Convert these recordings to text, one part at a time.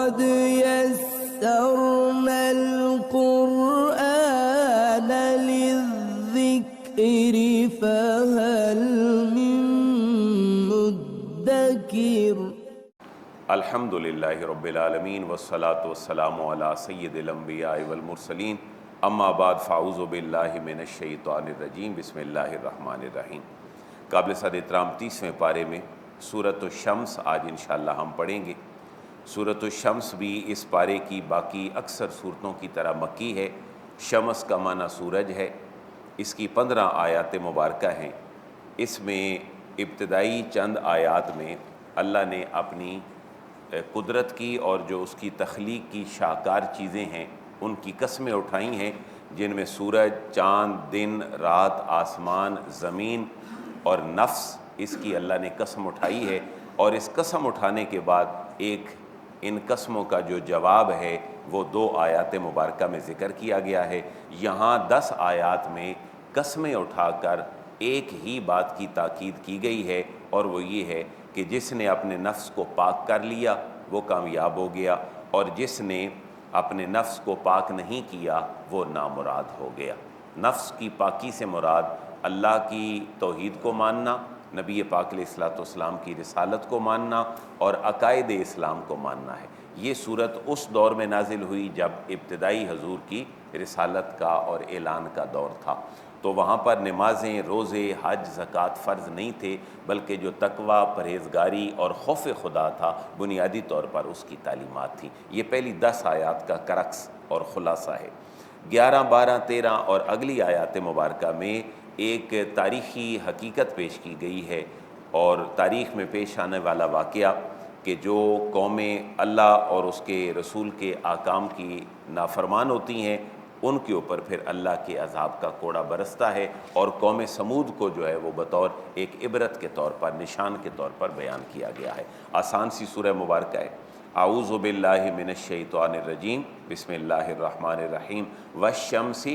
قد يسرنا القرآن للذكر فهل من مدكر۔ الحمد للہ رب العالمین والصلاة والسلام علی سید الانبیاء والمرسلین، اما بعد فاعوذ باللہ من الشیطان الرجیم، بسم اللہ الرحمن الرحیم۔ قابل صد احترام 30ویں پارے میں سورۃ الشمس آج انشاءاللہ ہم پڑھیں گے۔ سورۃ الشمس بھی اس پارے کی باقی اکثر صورتوں کی طرح مکی ہے۔ شمس کا معنی سورج ہے۔ اس کی 15 آیات مبارکہ ہیں۔ اس میں ابتدائی چند آیات میں اللہ نے اپنی قدرت کی اور جو اس کی تخلیق کی شاہکار چیزیں ہیں ان کی قسمیں اٹھائی ہیں، جن میں سورج، چاند، دن، رات، آسمان، زمین اور نفس، اس کی اللہ نے قسم اٹھائی ہے۔ اور اس قسم اٹھانے کے بعد ایک ان قسموں کا جو جواب ہے وہ 2 آیات مبارکہ میں ذکر کیا گیا ہے۔ یہاں 10 آیات میں قسمیں اٹھا کر ایک ہی بات کی تاکید کی گئی ہے، اور وہ یہ ہے کہ جس نے اپنے نفس کو پاک کر لیا وہ کامیاب ہو گیا، اور جس نے اپنے نفس کو پاک نہیں کیا وہ نامراد ہو گیا۔ نفس کی پاکی سے مراد اللہ کی توحید کو ماننا، نبی پاک علیہ الصلوۃ والسلام کی رسالت کو ماننا اور عقائد اسلام کو ماننا ہے۔ یہ صورت اس دور میں نازل ہوئی جب ابتدائی حضور کی رسالت کا اور اعلان کا دور تھا، تو وہاں پر نمازیں، روزے، حج، زکوٰۃ فرض نہیں تھے، بلکہ جو تقویٰ، پرہیزگاری اور خوف خدا تھا بنیادی طور پر اس کی تعلیمات تھی۔ یہ پہلی 10 آیات کا کرکس اور خلاصہ ہے۔ 11، 12، 13 اور اگلی آیات مبارکہ میں ایک تاریخی حقیقت پیش کی گئی ہے، اور تاریخ میں پیش آنے والا واقعہ کہ جو قومیں اللہ اور اس کے رسول کے احکام کی نافرمان ہوتی ہیں ان کے اوپر پھر اللہ کے عذاب کا کوڑا برستا ہے، اور قوم سمود کو جو ہے وہ بطور ایک عبرت کے طور پر، نشان کے طور پر بیان کیا گیا ہے۔ آسان سی سورہ مبارکہ ہے۔ اعوذ باللہ من الشیطان الرجیم، بسم اللہ الرحمن الرحیم۔ والشمس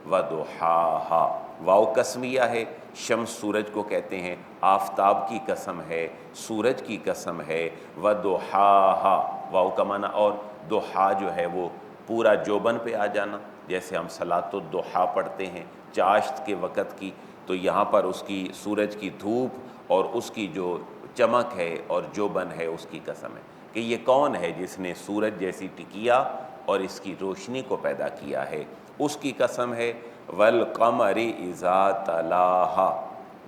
وضحاہا، واو قسمیہ ہے۔ شمس سورج کو کہتے ہیں، آفتاب کی قسم ہے، سورج کی قسم ہے۔ وضحاہا، واو کا معنی، اور ضحا جو ہے وہ پورا جوبن پہ آ جانا، جیسے ہم صلاۃ الضحیٰ پڑھتے ہیں چاشت کے وقت کی، تو یہاں پر اس کی سورج کی دھوپ اور اس کی جو چمک ہے اور جوبن ہے اس کی قسم ہے کہ یہ کون ہے جس نے سورج جیسی ٹکیا اور اس کی روشنی کو پیدا کیا ہے۔ اس کی قسم ہے۔ والقمر اذا تلاہا،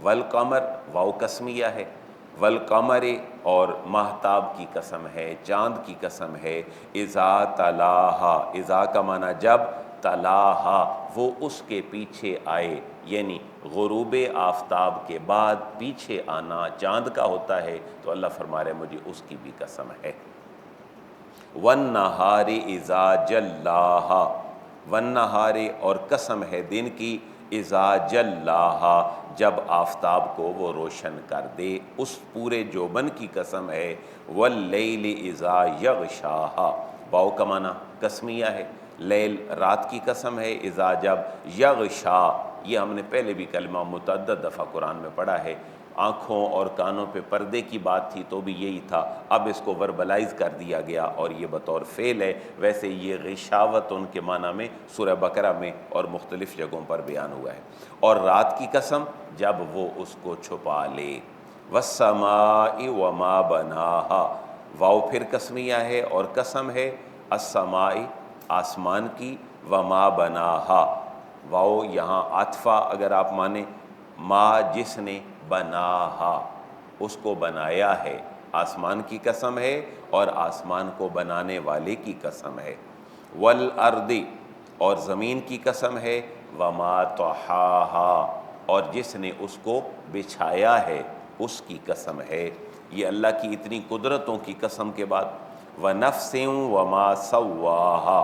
والقمر واو قسمیہ ہے۔ والقمر، اور ماہتاب کی قسم ہے، چاند کی قسم ہے۔ اذا تلاہا، اذا کا معنی جب، تلاہا وہ اس کے پیچھے آئے، یعنی غروب آفتاب کے بعد پیچھے آنا چاند کا ہوتا ہے، تو اللہ فرما رہے مجھے اس کی بھی قسم ہے۔ والنہار اذا جلاہا، والنہار، اور قسم ہے دن کی، اذا جلاہا جب آفتاب کو وہ روشن کر دے، اس پورے جوبن کی قسم ہے۔ واللیل اذا یغشاہا، واو کا معنی قسمیہ ہے۔ لیل رات کی قسم ہے، اذا جب، یغشا یہ ہم نے پہلے بھی کلمہ متعدد دفعہ قرآن میں پڑھا ہے۔ آنکھوں اور کانوں پہ پردے کی بات تھی تو بھی یہی تھا، اب اس کو وربلائز کر دیا گیا اور یہ بطور فعل ہے۔ ویسے یہ غشاوت ان کے معنی میں سورہ بقرہ میں اور مختلف جگہوں پر بیان ہوا ہے۔ اور رات کی قسم جب وہ اس کو چھپا لے۔ والسماء وما بناہا، واو پھر قسمیہ ہے اور قسم ہے السماء آسمان کی، وما بناہا، واو یہاں عاطفہ اگر آپ مانیں، ما جس نے، بناہا اس کو بنایا ہے، آسمان کی قسم ہے اور آسمان کو بنانے والے کی قسم ہے۔ والارض، اور زمین کی قسم ہے، وما طحاہا، اور جس نے اس کو بچھایا ہے اس کی قسم ہے۔ یہ اللہ کی اتنی قدرتوں کی قسم کے بعد ونفس وما سواہا،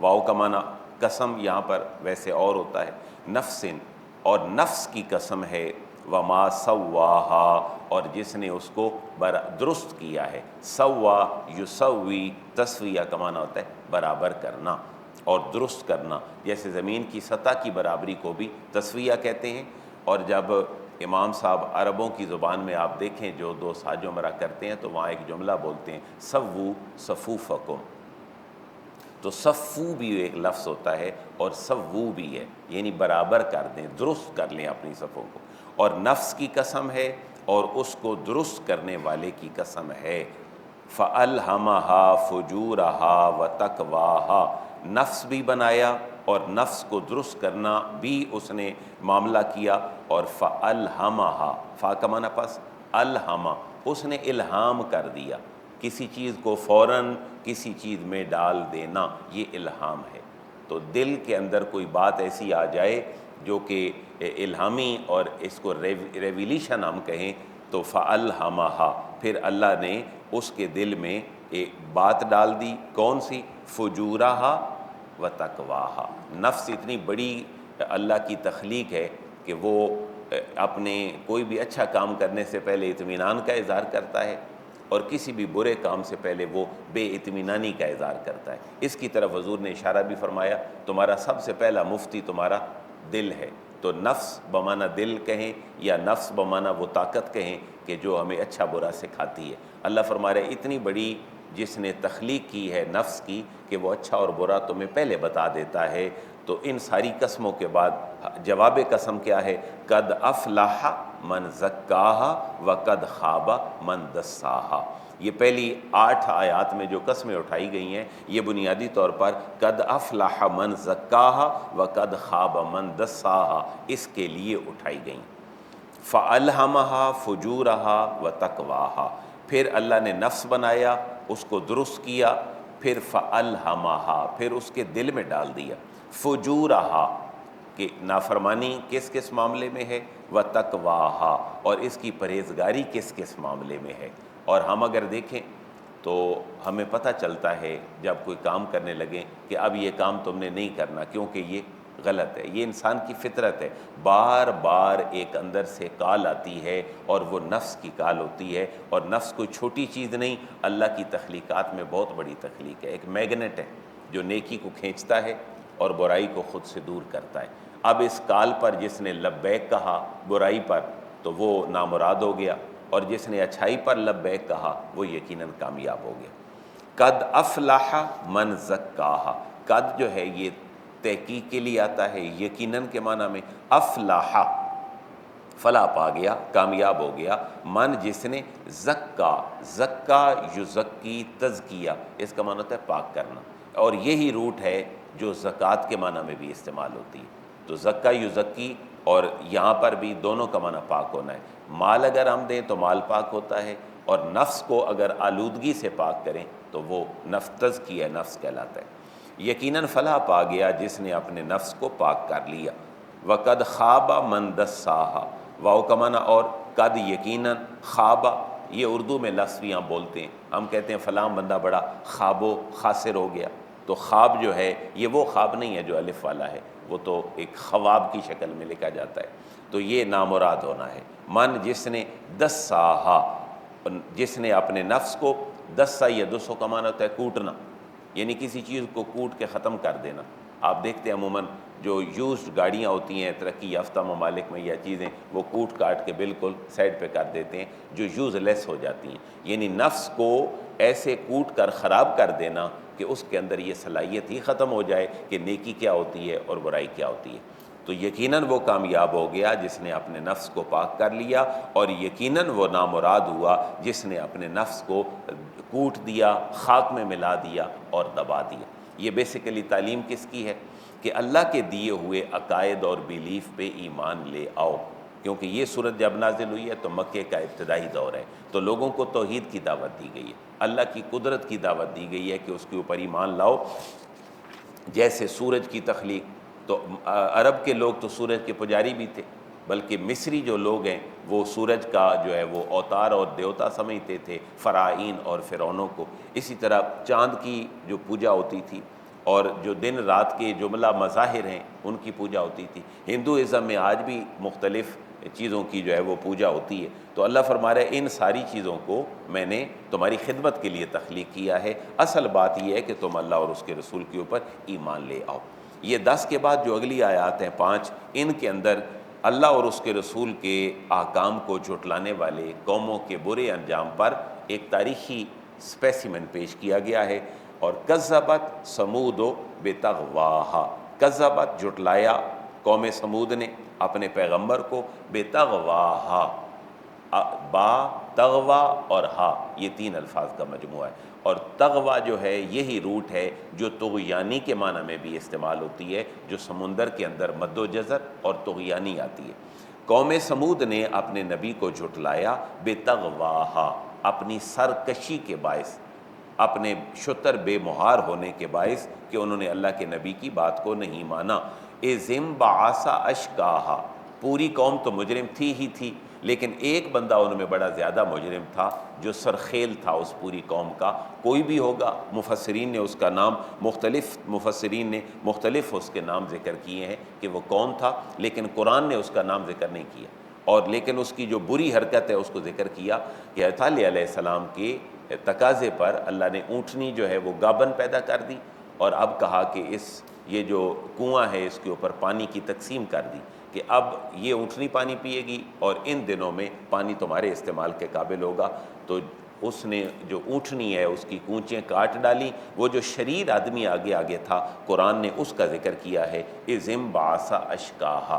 واو کا معنی قسم یہاں پر ویسے اور ہوتا ہے، نفس، اور نفس کی قسم ہے، وما سواہا، اور جس نے اس کو درست کیا ہے۔ سوا یسوی، تسویہ کا معنی ہوتا ہے برابر کرنا اور درست کرنا، جیسے زمین کی سطح کی برابری کو بھی تسویہ کہتے ہیں، اور جب امام صاحب عربوں کی زبان میں آپ دیکھیں جو دو ساج و مرا کرتے ہیں تو وہاں ایک جملہ بولتے ہیں سوو صفوفکم، تو صفو بھی ایک لفظ ہوتا ہے اور سوو بھی ہے، یعنی برابر کر دیں، درست کر لیں اپنی صفوں کو، اور نفس کی قسم ہے اور اس کو درست کرنے والے کی قسم ہے۔ فَأَلْهَمَهَا فُجُورَهَا وَتَقْوَاهَا، نفس بھی بنایا اور نفس کو درست کرنا بھی اس نے معاملہ کیا، اور فَأَلْهَمَهَا، فا کا معنی پس الہما، اس نے الہام کر دیا، کسی چیز کو فوراً کسی چیز میں ڈال دینا، یہ الہام ہے۔ تو دل کے اندر کوئی بات ایسی آ جائے جو کہ الہامی اور اس کو ریویلیشن ہم کہیں تو فَأَلْهَمَهَا، پھر اللہ نے اس کے دل میں ایک بات ڈال دی، کون سی؟ فجورہا و تقواہا، نفس اتنی بڑی اللہ کی تخلیق ہے کہ وہ اپنے کوئی بھی اچھا کام کرنے سے پہلے اطمینان کا اظہار کرتا ہے اور کسی بھی برے کام سے پہلے وہ بے اطمینانی کا اظہار کرتا ہے۔ اس کی طرف حضور نے اشارہ بھی فرمایا، تمہارا سب سے پہلا مفتی تمہارا دل ہے۔ تو نفس بمعنی دل کہیں یا نفس بمعنی وہ طاقت کہیں کہ جو ہمیں اچھا برا سکھاتی ہے۔ اللہ فرما رہے اتنی بڑی جس نے تخلیق کی ہے نفس کی کہ وہ اچھا اور برا تمہیں پہلے بتا دیتا ہے۔ تو ان ساری قسموں کے بعد جواب قسم کیا ہے؟ قد افلح من زکاہا وقد خاب من دساہا۔ یہ پہلی 8 آیات میں جو قسمیں اٹھائی گئی ہیں یہ بنیادی طور پر قد افلح من زکاہا وقد خاب من دساہا اس کے لیے اٹھائی گئیں۔ فَأَلْهَمَهَا فُجُورَهَا وَتَقْوَاهَا، پھر اللہ نے نفس بنایا، اس کو درست کیا، پھر فَأَلْهَمَهَا، پھر اس کے دل میں ڈال دیا فجورہا کہ نافرمانی کس کس معاملے میں ہے، وَتَقْوَاهَا اور اس کی پرہیزگاری کس کس معاملے میں ہے۔ اور ہم اگر دیکھیں تو ہمیں پتہ چلتا ہے جب کوئی کام کرنے لگیں کہ اب یہ کام تم نے نہیں کرنا کیونکہ یہ غلط ہے، یہ انسان کی فطرت ہے، بار بار ایک اندر سے کال آتی ہے اور وہ نفس کی کال ہوتی ہے، اور نفس کوئی چھوٹی چیز نہیں، اللہ کی تخلیقات میں بہت بڑی تخلیق ہے، ایک میگنیٹ ہے جو نیکی کو کھینچتا ہے اور برائی کو خود سے دور کرتا ہے۔ اب اس کال پر جس نے لبیک کہا برائی پر تو وہ نامراد ہو گیا، اور جس نے اچھائی پر لبیک کہا وہ یقیناً کامیاب ہو گیا۔ قد افلح من زکاہا، قد جو ہے یہ تحقیق کے لیے آتا ہے، یقیناً کے معنی میں افلاح، فلاح پا گیا، کامیاب ہو گیا، من جس نے زکا، زکا یزکی تزکیہ، اس کا معنی ہوتا ہے پاک کرنا، اور یہی روٹ ہے جو زکوٰۃ کے معنی میں بھی استعمال ہوتی ہے۔ تو زکا یزکی اور یہاں پر بھی دونوں کا معنی پاک ہونا ہے۔ مال اگر ہم دیں تو مال پاک ہوتا ہے، اور نفس کو اگر آلودگی سے پاک کریں تو وہ نفس تزکیہ نفس کہلاتا ہے۔ یقیناً فلاح پا گیا جس نے اپنے نفس کو پاک کر لیا۔ وقد خواب من دساہا، واو کا معنی اور قد یقیناً، خواب یہ اردو میں لفظ بھی ہم بولتے ہیں، ہم کہتے ہیں فلاں بندہ بڑا خواب و خاسر ہو گیا، تو خواب جو ہے یہ وہ خواب نہیں ہے جو الف والا ہے، وہ تو ایک خواب کی شکل میں لکھا جاتا ہے، تو یہ نامراد ہونا ہے۔ من جس نے دساہا، جس نے اپنے نفس کو، دسا یا دسو کا معنی ہوتا ہے کوٹنا، یعنی کسی چیز کو کوٹ کے ختم کر دینا۔ آپ دیکھتے ہیں عموماً جو یوزڈ گاڑیاں ہوتی ہیں ترقی یافتہ ممالک میں یا چیزیں، وہ کوٹ کاٹ کے بالکل سائڈ پہ کر دیتے ہیں جو یوز لیس ہو جاتی ہیں، یعنی نفس کو ایسے کوٹ کر خراب کر دینا کہ اس کے اندر یہ صلاحیت ہی ختم ہو جائے کہ نیکی کیا ہوتی ہے اور برائی کیا ہوتی ہے۔ تو یقیناً وہ کامیاب ہو گیا جس نے اپنے نفس کو پاک کر لیا، اور یقیناً وہ نامراد ہوا جس نے اپنے نفس کو کوٹ دیا، خاک میں ملا دیا اور دبا دیا۔ یہ بیسیکلی تعلیم کس کی ہے؟ کہ اللہ کے دیے ہوئے عقائد اور بیلیف پہ ایمان لے آؤ، کیونکہ یہ صورت جب نازل ہوئی ہے تو مکے کا ابتدائی دور ہے، تو لوگوں کو توحید کی دعوت دی گئی ہے، اللہ کی قدرت کی دعوت دی گئی ہے کہ اس کے اوپر ایمان لاؤ۔ جیسے سورج کی تخلیق، تو عرب کے لوگ تو سورج کے پجاری بھی تھے، بلکہ مصری جو لوگ ہیں وہ سورج کا جو ہے وہ اوتار اور دیوتا سمجھتے تھے، فرعین اور فرعونوں کو۔ اسی طرح چاند کی جو پوجا ہوتی تھی، اور جو دن رات کے جملہ مظاہر ہیں ان کی پوجا ہوتی تھی۔ ہندوازم میں آج بھی مختلف چیزوں کی جو ہے وہ پوجا ہوتی ہے۔ تو اللہ فرما رہا ہے ان ساری چیزوں کو میں نے تمہاری خدمت کے لیے تخلیق کیا ہے، اصل بات یہ ہے کہ تم اللہ اور اس کے رسول کے اوپر ایمان لے آؤ۔ یہ 10 کے بعد جو اگلی آیات ہیں 5، ان کے اندر اللہ اور اس کے رسول کے احکام کو جھٹلانے والے قوموں کے برے انجام پر ایک تاریخی اسپیسیمن پیش کیا گیا ہے۔ اور کذبت سمود بتغواہا، کذبت جھٹلایا قوم سمود نے اپنے پیغمبر کو، بتغواہا، با تغوا اور ہا یہ تین الفاظ کا مجموعہ ہے، اور تغوا جو ہے یہی روٹ ہے جو طغیانی کے معنی میں بھی استعمال ہوتی ہے، جو سمندر کے اندر مد و جزر اور طغیانی آتی ہے۔ قوم سمود نے اپنے نبی کو جھٹلایا بتغواہا، اپنی سرکشی کے باعث، اپنے شتر بے مہار ہونے کے باعث کہ انہوں نے اللہ کے نبی کی بات کو نہیں مانا۔ اذ انبعث اشقاہا، پوری قوم تو مجرم تھی ہی تھی، لیکن ایک بندہ ان میں بڑا زیادہ مجرم تھا جو سرخیل تھا اس پوری قوم کا۔ کوئی بھی ہوگا، مفسرین نے اس کا نام مختلف اس کے نام ذکر کیے ہیں کہ وہ کون تھا، لیکن قرآن نے اس کا نام ذکر نہیں کیا، اور لیکن اس کی جو بری حرکت ہے اس کو ذکر کیا کہ صالح علیہ السلام کے تقاضے پر اللہ نے اونٹنی جو ہے وہ گابن پیدا کر دی، اور اب کہا کہ یہ جو کنواں ہے اس کے اوپر پانی کی تقسیم کر دی کہ اب یہ اونٹنی پانی پیے گی اور ان دنوں میں پانی تمہارے استعمال کے قابل ہوگا۔ تو اس نے جو اونٹنی ہے اس کی کونچیں کاٹ ڈالی، وہ جو شریر آدمی آگے تھا قرآن نے اس کا ذکر کیا ہے، اذ انبعث اشقاہا۔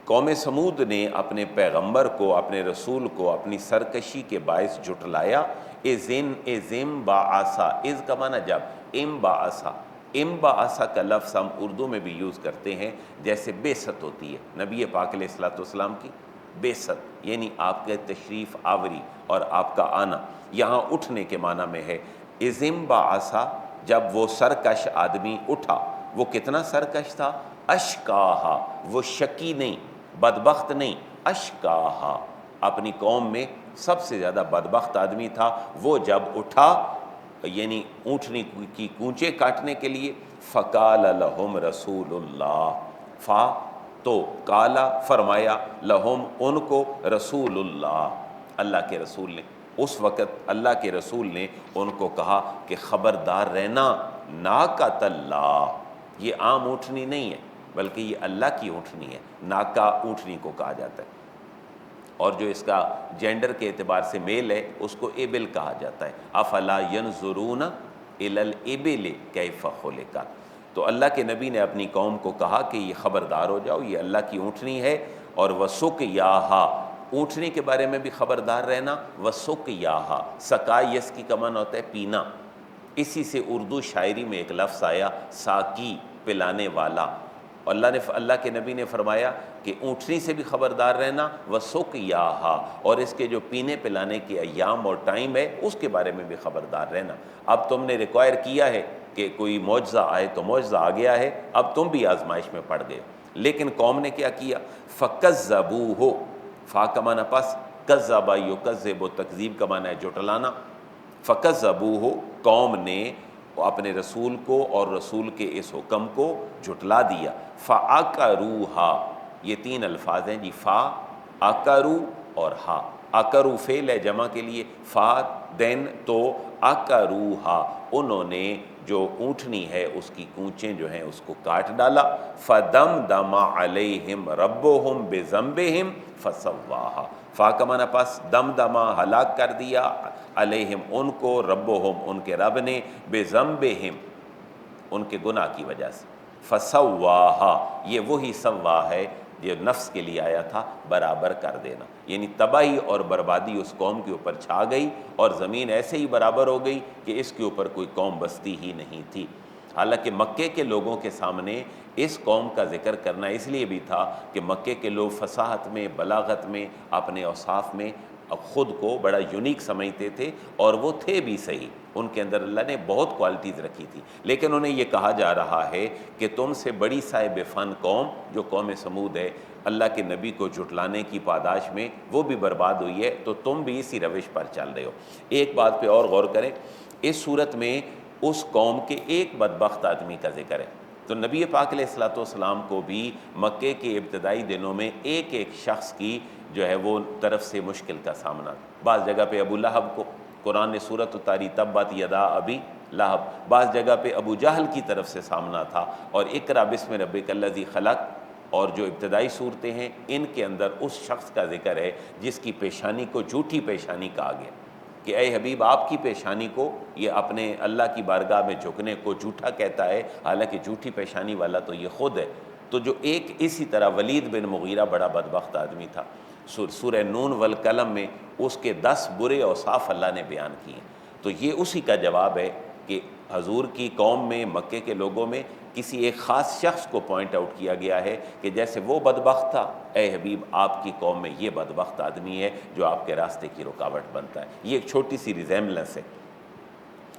قوم سمود نے اپنے پیغمبر کو، اپنے رسول کو اپنی سرکشی کے باعث جھٹلایا۔ اذ انبعث، اذ کا معنی جب، انبعث، انبعث کا لفظ ہم اردو میں بھی یوز کرتے ہیں، جیسے بعثت ہوتی ہے نبی پاک علیہ السلام کی بعثت، یعنی آپ کے تشریف آوری اور آپ کا آنا، یہاں اٹھنے کے معنی میں ہے۔ اذ انبعث، جب وہ سرکش آدمی اٹھا، وہ کتنا سرکش تھا؟ اشقاہا، وہ شقی نہیں، بدبخت نہیں، اشقاہا، اپنی قوم میں سب سے زیادہ بدبخت آدمی تھا وہ جب اٹھا، یعنی اونٹنی کی کونچیں کاٹنے کے لیے۔ فقال لہم رسول اللہ، فا تو کالا فرمایا، لہم ان کو، رسول اللہ اللہ کے رسول نے، اس وقت اللہ کے رسول نے ان کو کہا کہ خبردار رہنا، ناقۃ اللہ، یہ عام اونٹنی نہیں ہے بلکہ یہ اللہ کی اونٹنی ہے۔ ناکا اونٹنی کو کہا جاتا ہے، اور جو اس کا جینڈر کے اعتبار سے میل ہے اس کو ایبل کہا جاتا ہے۔ افلا ینظرون الی الابل کیف خلقت، تو اللہ کے نبی نے اپنی قوم کو کہا کہ یہ خبردار ہو جاؤ، یہ اللہ کی اونٹنی ہے، اور وسقیاہا، اونٹنی کے بارے میں بھی خبردار رہنا۔ وسقیاہا، سقایس کی کا معنی ہوتا ہے پینا، اسی سے اردو شاعری میں ایک لفظ آیا ساقی، پلانے والا۔ اللہ کے نبی نے فرمایا کہ اونٹنی سے بھی خبردار رہنا، وسقیاہا، اور اس کے جو پینے پلانے کے ایام اور ٹائم ہے اس کے بارے میں بھی خبردار رہنا۔ اب تم نے ریکوائر کیا ہے کہ کوئی معجزہ آئے تو معجزہ آ گیا ہے، اب تم بھی آزمائش میں پڑ گئے، لیکن قوم نے کیا کیا؟ فکذبوہ، فا کا معنی پس، کذب یکذب، تکذیب کا معنی ہے جھٹلانا۔ فکذبوہ، قوم نے اپنے رسول کو اور رسول کے اس حکم کو جھٹلا دیا۔ فعقروہا، یہ تین الفاظ ہیں جی، فا، عقرو اور ہا۔ عقرو فعل ہے جمع کے لیے، فا دین، تو عقروہا، انہوں نے جو اونٹنی ہے اس کی کونچیں جو ہیں اس کو کاٹ ڈالا۔ فدمدم علیہم ربہم بذنبہم فسواہا، فا کا معنی پس، دمدمہ ہلاک کر دیا، علیہم ان کو، ربہم ان کے رب نے، بذنبہم ان کے گناہ کی وجہ سے، فسواہا، یہ وہی سوا ہے جو نفس کے لیے آیا تھا، برابر کر دینا، یعنی تباہی اور بربادی اس قوم کے اوپر چھا گئی اور زمین ایسے ہی برابر ہو گئی کہ اس کے اوپر کوئی قوم بستی ہی نہیں تھی۔ حالانکہ مکے کے لوگوں کے سامنے اس قوم کا ذکر کرنا اس لیے بھی تھا کہ مکے کے لوگ فصاحت میں، بلاغت میں، اپنے اوصاف میں خود کو بڑا یونیک سمجھتے تھے، اور وہ تھے بھی صحیح، ان کے اندر اللہ نے بہت کوالٹیز رکھی تھی، لیکن انہیں یہ کہا جا رہا ہے کہ تم سے بڑی صاحب فن قوم جو قوم سمود ہے، اللہ کے نبی کو جھٹلانے کی پاداش میں وہ بھی برباد ہوئی ہے، تو تم بھی اسی روش پر چل رہے ہو۔ ایک بات پہ اور غور کریں، اس صورت میں اس قوم کے ایک بدبخت آدمی کا ذکر ہے، تو نبی پاک علیہ السلام کو بھی مکے کے ابتدائی دنوں میں ایک شخص کی جو ہے وہ طرف سے مشکل کا سامنا، بعض جگہ پہ ابو لہب کو قرآن نے سورۃ اتاری، تبت یدا ابی لہب، بعض جگہ پہ ابو جہل کی طرف سے سامنا تھا، اور اقرأ بسم ربک الذی خلق اور جو ابتدائی صورتیں ہیں ان کے اندر اس شخص کا ذکر ہے جس کی پیشانی کو جھوٹی پیشانی کہا گیا کہ اے حبیب آپ کی پیشانی کو یہ اپنے اللہ کی بارگاہ میں جھکنے کو جھوٹا کہتا ہے، حالانکہ جھوٹی پیشانی والا تو یہ خود ہے۔ تو جو ایک اسی طرح ولید بن مغیرہ بڑا بدبخت آدمی تھا، سورہ نون والقلم میں اس کے 10 برے اوصاف اللہ نے بیان کیے، تو یہ اسی کا جواب ہے کہ حضور کی قوم میں، مکے کے لوگوں میں کسی ایک خاص شخص کو پوائنٹ آؤٹ کیا گیا ہے کہ جیسے وہ بدبخت تھا، اے حبیب آپ کی قوم میں یہ بدبخت آدمی ہے جو آپ کے راستے کی رکاوٹ بنتا ہے۔ یہ ایک چھوٹی سی ریزیمبلنس ہے۔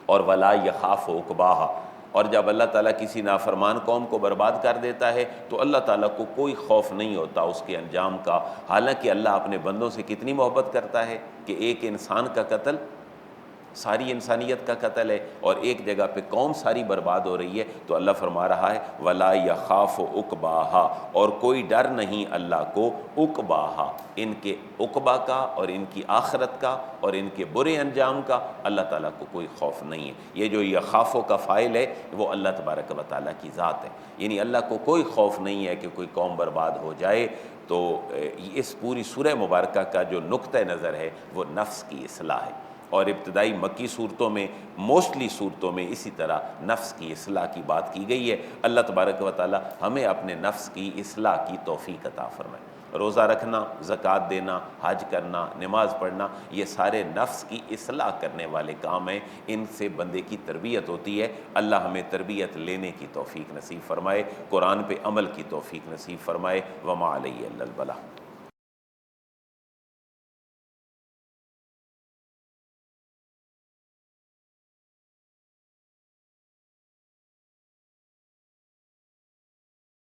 اور ولا یخاف عقباہا، اور جب اللہ تعالیٰ کسی نافرمان قوم کو برباد کر دیتا ہے تو اللہ تعالیٰ کو کوئی خوف نہیں ہوتا اس کے انجام کا، حالانکہ اللہ اپنے بندوں سے کتنی محبت کرتا ہے کہ ایک انسان کا قتل ساری انسانیت کا قتل ہے، اور ایک جگہ پہ قوم ساری برباد ہو رہی ہے تو اللہ فرما رہا ہے ولا یخاف عقباہا، اور کوئی ڈر نہیں اللہ کو عقباہا، ان کے عقبہ کا اور ان کی آخرت کا اور ان کے برے انجام کا اللہ تعالیٰ کو کوئی خوف نہیں ہے۔ یہ جو یخافو کا فاعل ہے وہ اللہ تبارک و تعالیٰ کی ذات ہے، یعنی اللہ کو کوئی خوف نہیں ہے کہ کوئی قوم برباد ہو جائے۔ تو اس پوری سورہ مبارکہ کا جو نقطہ نظر ہے وہ نفس کی اصلاح ہے، اور ابتدائی مکی صورتوں میں موسٹلی صورتوں میں اسی طرح نفس کی اصلاح کی بات کی گئی ہے۔ اللہ تبارک و تعالی ہمیں اپنے نفس کی اصلاح کی توفیق عطا فرمائے۔ روزہ رکھنا، زکوٰۃ دینا، حج کرنا، نماز پڑھنا، یہ سارے نفس کی اصلاح کرنے والے کام ہیں، ان سے بندے کی تربیت ہوتی ہے۔ اللہ ہمیں تربیت لینے کی توفیق نصیب فرمائے، قرآن پہ عمل کی توفیق نصیب فرمائے۔ وما علیہ الا البلاغ۔